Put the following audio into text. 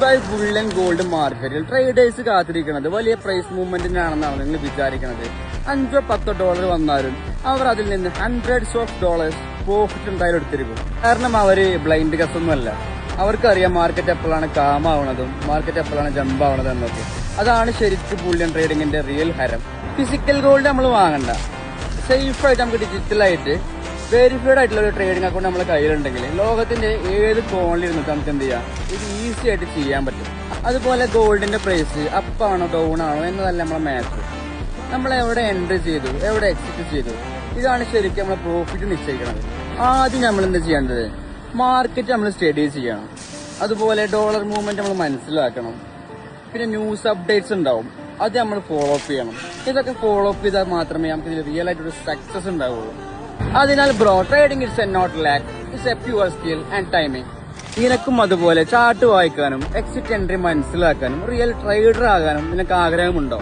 Dubai ബുള്ളൻ gold മാർക്കറ്റിൽ traders കാത്തിരിക്കുന്നത് വലിയ പ്രൈസ് മൂവ്മെന്റിനാണെന്നാണ് നിങ്ങൾ വിചാരിക്കുന്നത്. $5-10 വന്നാലും അവർ അതിൽ നിന്ന് ഹൺഡ്രഡ്സ് ഓഫ് ഡോളേഴ്സ് പ്രോഫിറ്റ് എന്തായാലും എടുത്തിരിക്കും. കാരണം അവര് ബ്ലൈൻഡ് കസ്റ്റൊന്നുമല്ല. അവർക്കറിയാം മാർക്കറ്റ് എപ്പോഴാണ് കാം ആവണതും മാർക്കറ്റ് എപ്പോഴാണ് ജമ്പ് ആവണതും എന്നൊക്കെ. അതാണ് ശരിക്കും ബുള്ളിയൻ ട്രേഡിങ്ങിന്റെ റിയൽ ഹരം. ഫിസിക്കൽ ഗോൾഡ് നമ്മൾ വാങ്ങണ്ട. സേഫായിട്ട് നമുക്ക് ഡിജിറ്റലായിട്ട് വെരിഫൈഡ് ആയിട്ടുള്ള ഒരു ട്രേഡിംഗ് അക്കൗണ്ട് നമ്മുടെ കയ്യിലുണ്ടെങ്കിൽ ലോകത്തിന്റെ ഏത് കോണിൽ ഇരുന്നിട്ട് നമുക്ക് എന്ത് ചെയ്യാം, ഇത് ഈസി ആയിട്ട് ചെയ്യാൻ പറ്റും. അതുപോലെ ഗോൾഡിന്റെ പ്രൈസ് അപ്പ് ആണോ ഡൗൺ ആണോ എന്നതല്ല നമ്മളെ മാറ്റർ. നമ്മൾ എവിടെ എൻട്രി ചെയ്തു, എവിടെ എക്സിറ്റ് ചെയ്തു, ഇതാണ് ശരിക്കും നമ്മളെ പ്രോഫിറ്റ് നിശ്ചയിക്കുന്നത്. ആദ്യം നമ്മൾ എന്താ ചെയ്യേണ്ടത്, മാർക്കറ്റ് നമ്മൾ സ്റ്റഡി ചെയ്യണം. അതുപോലെ ഡോളർ മൂവ്മെന്റ് നമ്മൾ മനസ്സിലാക്കണം. പിന്നെ ന്യൂസ് അപ്ഡേറ്റ്സ് ഉണ്ടാവും, അത് നമ്മൾ ഫോളോ അപ്പ് ചെയ്യണം. ഇതൊക്കെ ഫോളോ അപ്പ് ചെയ്താൽ മാത്രമേ നമുക്ക് ഇതിൽ റിയൽ ആയിട്ടൊരു സക്സസ് ഉണ്ടാവുള്ളൂ. അതിനാൽ bro, trading it's a not luck, it's a pure skill and timing. നിനക്കും അതുപോലെ ചാർട്ട് വായിക്കാനും എക്സിറ്റ് എൻട്രി മനസ്സിലാക്കാനും റിയൽ ട്രേഡർ ആകാനും നിനക്ക് ആഗ്രഹമുണ്ടോ?